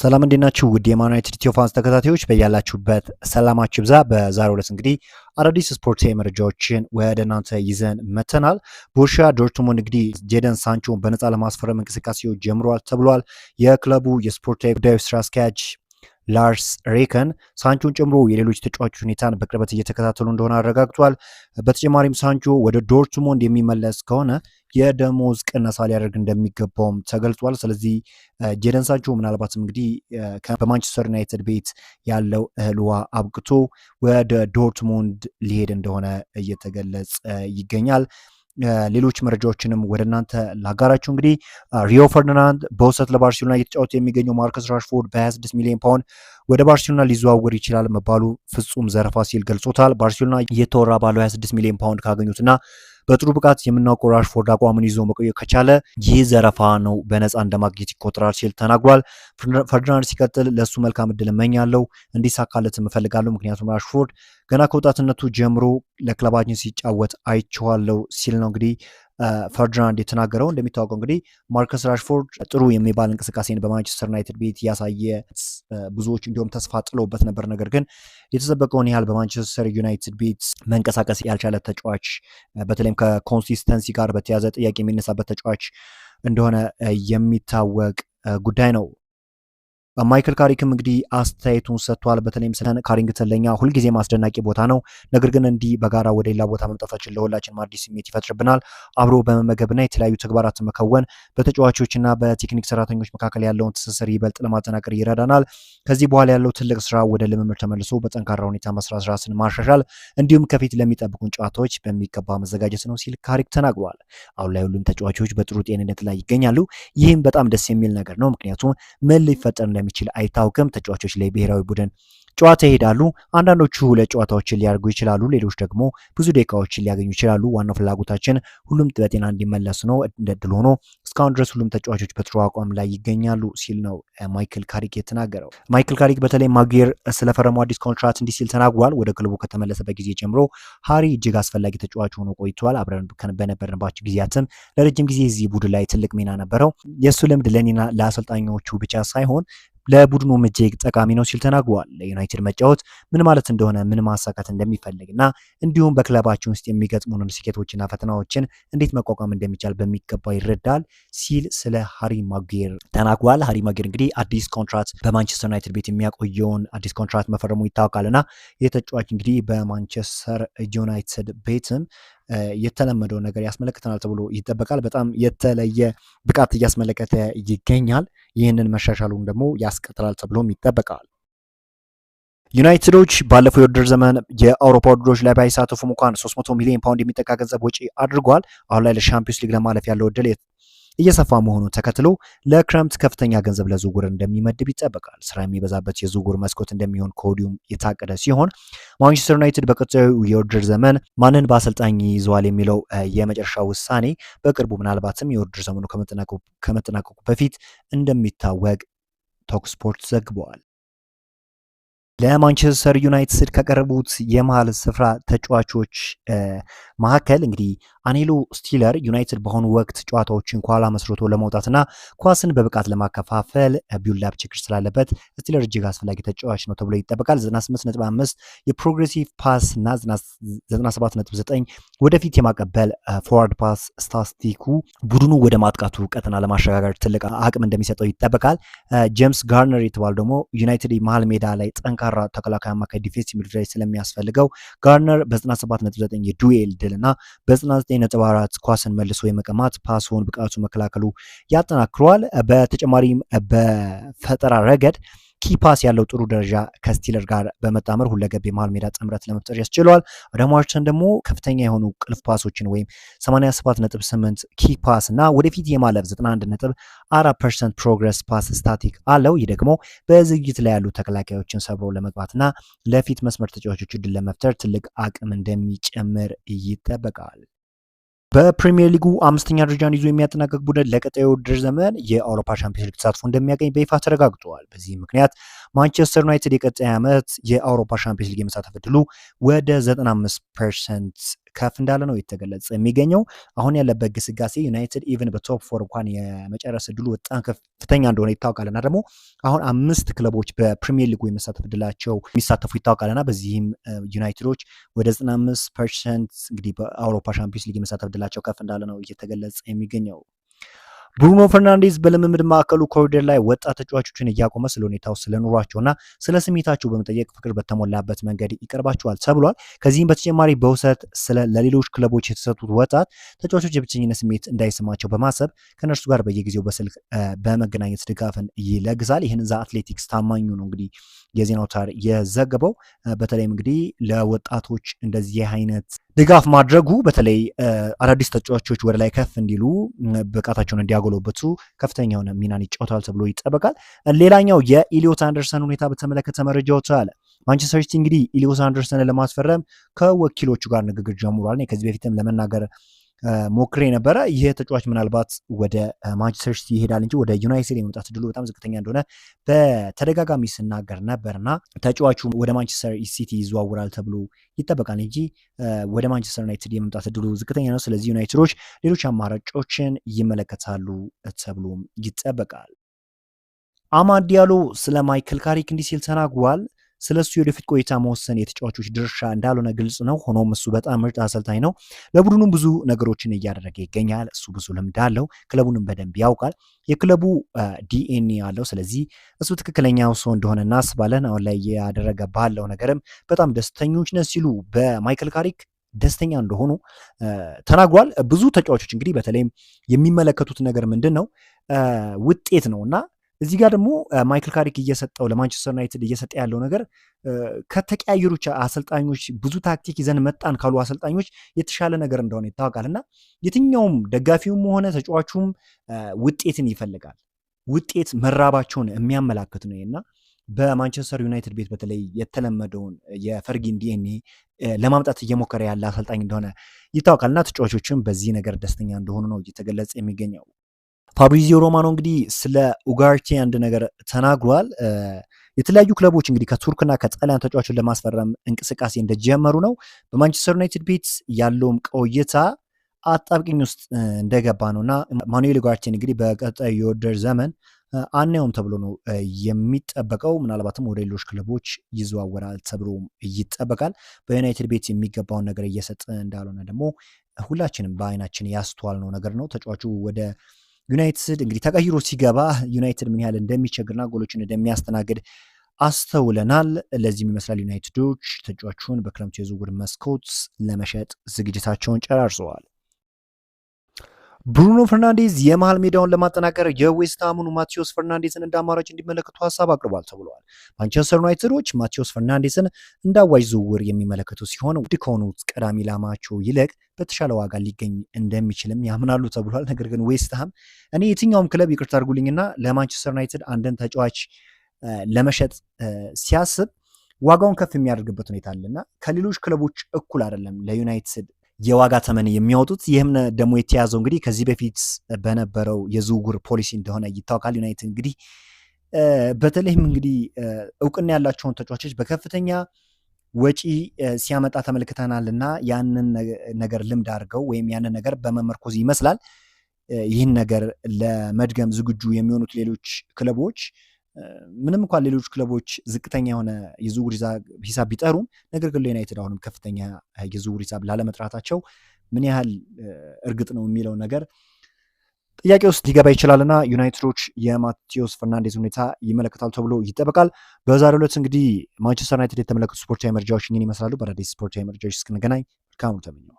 ሰላም እንዴናችሁ ውድ የማን ዩናይትድ ኢትዮ ፋንስ ተከታታዮች በያላችሁበት ሰላማችሁ ይብዛ። በዛሬው ዕለት እንግዲህ አዳዲስ ስፖርታዊ መረጃዎችን ወደ እናንተ ይዘን መተናል። ቦሩሲያ ዶርትሙንድ እንግዲህ ጄደን ሳንቾን በነፃ ለማስፈረም እንቅስቃሴዎች ጀምሯል ተብሏል። የክለቡ የስፖርታዊ ጉዳዮች ስራ አስኪያጅ ላርስ ሬከን ሳንቾን ጨምሮ የሌሎች ተጫዋቾች ሁኔታን በቅርበት እየተከታተሉ እንደሆነ አረጋግጧል። በተጨማሪም ሳንቾ ወደ ዶርትሙንድ የሚመለስ ከሆነ የደሞዝ ቅነሳ ሊያደርግ እንደሚገባውም ተገልጿል። ስለዚህ ጄደን ሳንቾ ምናልባትም እንግዲህ በማንቸስተር ዩናይትድ ቤት ያለው እህል ውሃ አብቅቶ ወደ ዶርትሙንድ ሊሄድ እንደሆነ እየተገለጸ ይገኛል። ሌሎች መረጃዎችንም ወደ እናንተ ላጋራችሁ። እንግዲህ ሪዮ ፈርዲናንድ በውሰት ለባርሴሎና እየተጫወተ የሚገኘው ማርከስ ራሽፎርድ በ26 ሚሊዮን ፓውንድ ወደ ባርሴሎና ሊዘዋወር ይችላል መባሉ ፍጹም ዘረፋ ሲል ገልጾታል። ባርሴሎና እየተወራ ባለው 26 ሚሊዮን ፓውንድ ካገኙትና በጥሩ ብቃት የምናውቀው ራሽፎርድ አቋምን ይዞ መቆየት ከቻለ ይህ ዘረፋ ነው፣ በነፃ እንደማግኘት ይቆጠራል ሲል ተናግሯል። ፈርዲናንድ ሲቀጥል ለእሱ መልካም እድል እመኛለሁ፣ እንዲሳካለትም እፈልጋለሁ፣ ምክንያቱም ራሽፎርድ ገና ከወጣትነቱ ጀምሮ ለክለባችን ሲጫወት አይቼዋለሁ ሲል ነው እንግዲህ ፈርዲናንድ የተናገረው። እንደሚታወቀው እንግዲህ ማርከስ ራሽፎርድ ጥሩ የሚባል እንቅስቃሴን በማንቸስተር ዩናይትድ ቤት ያሳየ ብዙዎች እንዲሁም ተስፋ ጥለውበት ነበር። ነገር ግን የተጠበቀውን ያህል በማንቸስተር ዩናይትድ ቤት መንቀሳቀስ ያልቻለ ተጫዋች፣ በተለይም ከኮንሲስተንሲ ጋር በተያዘ ጥያቄ የሚነሳበት ተጫዋች እንደሆነ የሚታወቅ ጉዳይ ነው። ማይክል ካሪክም እንግዲህ አስተያየቱን ሰጥቷል። በተለይም ስለ ካሪንግተን ለኛ ሁልጊዜም አስደናቂ ቦታ ነው፣ ነገር ግን እንዲህ በጋራ ወደ ሌላ ቦታ መምጣታችን ለሁላችንም አዲስ ስሜት ይፈጥርብናል። አብሮ በመመገብና የተለያዩ ተግባራትን መከወን በተጫዋቾችና በቴክኒክ ሰራተኞች መካከል ያለውን ትስስር ይበልጥ ለማጠናከር ይረዳናል። ከዚህ በኋላ ያለው ትልቅ ስራ ወደ ልምምድ ተመልሶ በጠንካራ ሁኔታ መስራት፣ ራስን ማሻሻል እንዲሁም ከፊት ለሚጠብቁን ጨዋታዎች በሚገባ መዘጋጀት ነው ሲል ካሪክ ተናግሯል። አሁን ላይ ሁሉም ተጫዋቾች በጥሩ ጤንነት ላይ ይገኛሉ። ይህም በጣም ደስ የሚል ነገር ነው፣ ምክንያቱም ምን ሊፈጠር እንደሚችል አይታወቅም። ተጫዋቾች ላይ ብሔራዊ ቡድን ጨዋታ ይሄዳሉ። አንዳንዶቹ ሁለት ጨዋታዎችን ሊያደርጉ ይችላሉ፣ ሌሎች ደግሞ ብዙ ደቂቃዎችን ሊያገኙ ይችላሉ። ዋናው ፍላጎታችን ሁሉም በጤና እንዲመለስ ነው። እንደ ድል ሆኖ እስካሁን ድረስ ሁሉም ተጫዋቾች በጥሩ አቋም ላይ ይገኛሉ ሲል ነው ማይክል ካሪክ የተናገረው። ማይክል ካሪክ በተለይ ማጉዌር ስለፈረመው አዲስ ኮንትራት እንዲህ ሲል ተናግሯል። ወደ ክለቡ ከተመለሰበት ጊዜ ጀምሮ ሃሪ እጅግ አስፈላጊ ተጫዋች ሆኖ ቆይቷል። አብረን በነበርንባቸው ጊዜያትም ለረጅም ጊዜ እዚህ ቡድን ላይ ትልቅ ሚና ነበረው። የእሱ ልምድ ለእኔና ለአሰልጣኞቹ ብቻ ሳይሆን ለቡድኑ እጅግ ጠቃሚ ነው ሲል ተናግሯል። ለዩናይትድ መጫወት ምን ማለት እንደሆነ፣ ምን ማሳካት እንደሚፈልግ እና እንዲሁም በክለባችን ውስጥ የሚገጥሙንን ስኬቶችና ፈተናዎችን እንዴት መቋቋም እንደሚቻል በሚገባ ይረዳል ሲል ስለ ሃሪ ማጉዌር ተናግሯል። ሃሪ ማጉዌር እንግዲህ አዲስ ኮንትራት በማንቸስተር ዩናይትድ ቤት የሚያቆየውን አዲስ ኮንትራት መፈረሙ ይታወቃልና የተጫዋች እንግዲህ በማንቸስተር ዩናይትድ ቤትም የተለመደው ነገር ያስመለክተናል ተብሎ ይጠበቃል። በጣም የተለየ ብቃት እያስመለከተ ይገኛል። ይህንን መሻሻሉን ደግሞ ያስቀጥላል ተብሎም ይጠበቃል። ዩናይትዶች ባለፈው የውድድር ዘመን የአውሮፓ ውድድሮች ላይ ባይሳተፉም እንኳን 300 ሚሊዮን ፓውንድ የሚጠጋ ገንዘብ ወጪ አድርጓል። አሁን ላይ ለሻምፒዮንስ ሊግ ለማለፍ ያለው እድል እየሰፋ መሆኑን ተከትሎ ለክረምት ከፍተኛ ገንዘብ ለዝውውር እንደሚመድብ ይጠበቃል። ስራ የሚበዛበት የዝውውር መስኮት እንደሚሆን ከወዲሁም የታቀደ ሲሆን ማንቸስተር ዩናይትድ በቀጣዩ የውድድር ዘመን ማንን በአሰልጣኝ ይዘዋል የሚለው የመጨረሻ ውሳኔ በቅርቡ ምናልባትም የውድድር ዘመኑ ከመጠናቀቁ በፊት እንደሚታወቅ ቶክ ስፖርት ዘግበዋል። ለማንቸስተር ዩናይትድ ከቀረቡት የመሃል ስፍራ ተጫዋቾች መካከል እንግዲህ አኔሎ ስቲለር ዩናይትድ በአሁኑ ወቅት ጨዋታዎችን ከኋላ መስርቶ ለመውጣትና ኳስን በብቃት ለማከፋፈል ቢውልድ ችግር ስላለበት ስቲለር እጅግ አስፈላጊ ተጫዋች ነው ተብሎ ይጠበቃል። 98.5 የፕሮግሬሲቭ ፓስ እና 97.9 ወደፊት የማቀበል ፎርዋርድ ፓስ ስታቲስቲኩ ቡድኑ ወደ ማጥቃቱ ቀጠና ለማሸጋገር ትልቅ አቅም እንደሚሰጠው ይጠበቃል። ጄምስ ጋርነር የተባለው ደግሞ ዩናይትድ መሃል ሜዳ ላይ ጠንካራ ተከላካይ አማካይ ዲፌንሲቭ ሚድፊልድ ስለሚያስፈልገው ጋርነር በ97.9 የዱኤል ድል እና በ99.4 ኳስን መልሶ የመቀማት ፓስውን ብቃቱ መከላከሉ ያጠናክረዋል። በተጨማሪም በፈጠራ ረገድ ኪፓስ ያለው ጥሩ ደረጃ ከስቲለር ጋር በመጣመር ሁለገብ የመሃል ሜዳ ጥምረት ለመፍጠር ያስችለዋል። አዳም ዋርተን ደግሞ ከፍተኛ የሆኑ ቅልፍ ፓሶችን ወይም 87.8 ኪፓስ እና ወደፊት የማለፍ 91.4% ፕሮግረስ ፓስ ስታቲክ አለው። ይህ ደግሞ በዝግጅት ላይ ያሉ ተከላካዮችን ሰብሮ ለመግባትና ለፊት መስመር ተጫዋቾች እድል ለመፍጠር ትልቅ አቅም እንደሚጨምር ይጠበቃል። በፕሪሚየር ሊጉ አምስተኛ ደረጃን ይዞ የሚያጠናቀቅ ቡድን ለቀጣዩ ውድድር ዘመን የአውሮፓ ሻምፒዮንስ ሊግ ተሳትፎ እንደሚያገኝ በይፋ ተረጋግጧል። በዚህ ምክንያት ማንቸስተር ዩናይትድ የቀጣይ ዓመት የአውሮፓ ሻምፒዮንስ ሊግ የመሳተፍ ዕድሉ ወደ 95% ከፍ እንዳለ ነው የተገለጸ የሚገኘው። አሁን ያለበት ግስጋሴ ዩናይትድ ኢቭን በቶፕ 4 እንኳን የመጨረስ እድሉ በጣም ከፍተኛ እንደሆነ ይታወቃል እና ደግሞ አሁን 5 ክለቦች በፕሪሚየር ሊጉ የመሳተፍ እድላቸው የሚሳተፉ ይታወቃል እና በዚህም ዩናይትዶች ወደ 95% እንግዲህ በአውሮፓ ሻምፒዮንስ ሊግ የመሳተፍ እድላቸው ከፍ እንዳለ ነው እየተገለጸ የሚገኘው። ብሩኖ ፈርናንዴዝ በልምምድ ማዕከሉ ኮሪደር ላይ ወጣት ተጫዋቾችን እያቆመ ስለ ሁኔታው ስለኑሯቸውና ስለ ስሜታቸው በመጠየቅ ፍቅር በተሞላበት መንገድ ይቀርባቸዋል ተብሏል። ከዚህም በተጨማሪ በውሰት ለሌሎች ክለቦች የተሰጡት ወጣት ተጫዋቾች የብቸኝነት ስሜት እንዳይሰማቸው በማሰብ ከነርሱ ጋር በየጊዜው በስልክ በመገናኘት ድጋፍን ይለግሳል። ይህን ዛ አትሌቲክስ ታማኙ ነው እንግዲህ የዜና አውታር የዘገበው። በተለይም እንግዲህ ለወጣቶች እንደዚህ አይነት ድጋፍ ማድረጉ በተለይ አዳዲስ ተጫዋቾች ወደ ላይ ከፍ እንዲሉ ብቃታቸውን እንዲያጎለብቱ ከፍተኛ የሆነ ሚናን ይጫወታል ተብሎ ይጠበቃል። ሌላኛው የኢሊዮት አንደርሰን ሁኔታ በተመለከተ መረጃዎች አለ። ማንቸስተር ሲቲ እንግዲህ ኢሊዮት አንደርሰንን ለማስፈረም ከወኪሎቹ ጋር ንግግር ጀምሯል። ከዚህ በፊትም ለመናገር ሞክሬ ነበረ። ይህ ተጫዋች ምናልባት ወደ ማንቸስተር ሲቲ ይሄዳል እንጂ ወደ ዩናይትድ የመምጣት እድሉ በጣም ዝቅተኛ እንደሆነ በተደጋጋሚ ስናገር ነበርና ተጫዋቹ ወደ ማንቸስተር ሲቲ ይዘዋውራል ተብሎ ይጠበቃል እንጂ ወደ ማንቸስተር ዩናይትድ የመምጣት እድሉ ዝቅተኛ ነው። ስለዚህ ዩናይትዶች ሌሎች አማራጮችን ይመለከታሉ ተብሎም ይጠበቃል። አማድ ዲያሎ ስለ ማይክል ካሪክ እንዲህ ሲል ተናግሯል። ስለሱ የወደፊት ቆይታ መወሰን የተጫዋቾች ድርሻ እንዳልሆነ ግልጽ ነው። ሆኖም እሱ በጣም ምርጥ አሰልጣኝ ነው። ለቡድኑም ብዙ ነገሮችን እያደረገ ይገኛል። እሱ ብዙ ልምድ አለው። ክለቡንም በደንብ ያውቃል። የክለቡ ዲኤንኤ አለው። ስለዚህ እሱ ትክክለኛው ሰው እንደሆነ እናስባለን። አሁን ላይ ያደረገ ባለው ነገርም በጣም ደስተኞች ነን ሲሉ በማይክል ካሪክ ደስተኛ እንደሆኑ ተናግሯል። ብዙ ተጫዋቾች እንግዲህ በተለይም የሚመለከቱት ነገር ምንድን ነው ውጤት ነው እና እዚህ ጋር ደግሞ ማይክል ካሪክ እየሰጠው ለማንቸስተር ዩናይትድ እየሰጠ ያለው ነገር ከተቀያየሩ አሰልጣኞች ብዙ ታክቲክ ይዘን መጣን ካሉ አሰልጣኞች የተሻለ ነገር እንደሆነ ይታወቃል እና የትኛውም ደጋፊውም ሆነ ተጫዋቹም ውጤትን ይፈልጋል። ውጤት መራባቸውን የሚያመላክት ነው እና በማንቸስተር ዩናይትድ ቤት በተለይ የተለመደውን የፈርጊን ዲኤንኤ ለማምጣት እየሞከረ ያለ አሰልጣኝ እንደሆነ ይታወቃል እና ተጫዋቾችም በዚህ ነገር ደስተኛ እንደሆኑ ነው እየተገለጸ የሚገኘው። ፋብሪዚዮ ሮማኖ እንግዲህ ስለ ኡጋርቴ አንድ ነገር ተናግሯል። የተለያዩ ክለቦች እንግዲህ ከቱርክና ከጣሊያን ተጫዋቾችን ለማስፈረም እንቅስቃሴ እንደጀመሩ ነው። በማንቸስተር ዩናይትድ ቤት ያለውም ቆይታ አጣብቂኝ ውስጥ እንደገባ ነው እና ማኑኤል ኡጋርቴን እንግዲህ በቀጣዩ የውድድር ዘመን አናየውም ተብሎ ነው የሚጠበቀው። ምናልባትም ወደ ሌሎች ክለቦች ይዘዋወራል ተብሎ ይጠበቃል። በዩናይትድ ቤት የሚገባውን ነገር እየሰጠ እንዳልሆነ ደግሞ ሁላችንም በአይናችን ያስተዋልነው ነገር ነው። ተጫዋቹ ወደ ዩናይትድ እንግዲህ ተቀይሮ ሲገባ ዩናይትድ ምን ያህል እንደሚቸግርና ጎሎችን እንደሚያስተናግድ አስተውለናል። ለዚህም ይመስላል ዩናይትዶች ተጫዋቹን በክረምቱ የዝውውር መስኮት ለመሸጥ ዝግጅታቸውን ጨራርሰዋል። ብሩኖ ፈርናንዴዝ የመሃል ሜዳውን ለማጠናከር የዌስትሃሙን ማቴዎስ ፈርናንዴዝን እንደ አማራጭ እንዲመለከቱ ሀሳብ አቅርቧል ተብሏል። ማንቸስተር ዩናይትዶች ማቴዎስ ፈርናንዴዝን እንደ አዋጭ ዝውውር የሚመለከቱ ሲሆን ውድ ከሆኑት ቀዳሚ ኢላማቸው ይልቅ በተሻለ ዋጋ ሊገኝ እንደሚችልም ያምናሉ ተብሏል። ነገር ግን ዌስትሃም እኔ የትኛውም ክለብ ይቅርታ አድርጉልኝና ለማንቸስተር ዩናይትድ አንድን ተጫዋች ለመሸጥ ሲያስብ ዋጋውን ከፍ የሚያደርግበት ሁኔታ አለና ከሌሎች ክለቦች እኩል አይደለም ለዩናይትድ የዋጋ ተመን የሚያወጡት። ይህም ደግሞ የተያዘው እንግዲህ ከዚህ በፊት በነበረው የዝውውር ፖሊሲ እንደሆነ ይታወቃል። ዩናይትድ እንግዲህ በተለይም እንግዲህ እውቅና ያላቸውን ተጫዋቾች በከፍተኛ ወጪ ሲያመጣ ተመልክተናል እና ያንን ነገር ልምድ አድርገው ወይም ያንን ነገር በመመርኮዝ ይመስላል ይህን ነገር ለመድገም ዝግጁ የሚሆኑት ሌሎች ክለቦች ምንም እንኳን ሌሎች ክለቦች ዝቅተኛ የሆነ የዝውውር ሂሳብ ቢጠሩም ነገር ግን ለዩናይትድ አሁንም ከፍተኛ የዝውውር ሂሳብ ላለመጥራታቸው ምን ያህል እርግጥ ነው የሚለው ነገር ጥያቄ ውስጥ ሊገባ ይችላልና ዩናይትዶች የማቴዎስ ፈርናንዴዝ ሁኔታ ይመለከታሉ ተብሎ ይጠበቃል። በዛሬው ዕለት እንግዲህ ማንቸስተር ዩናይትድ የተመለከቱ ስፖርታዊ መረጃዎች ይህን ይመስላሉ። በአዳዲስ ስፖርታዊ መረጃዎች እስክንገናኝ መልካም ተመኘው።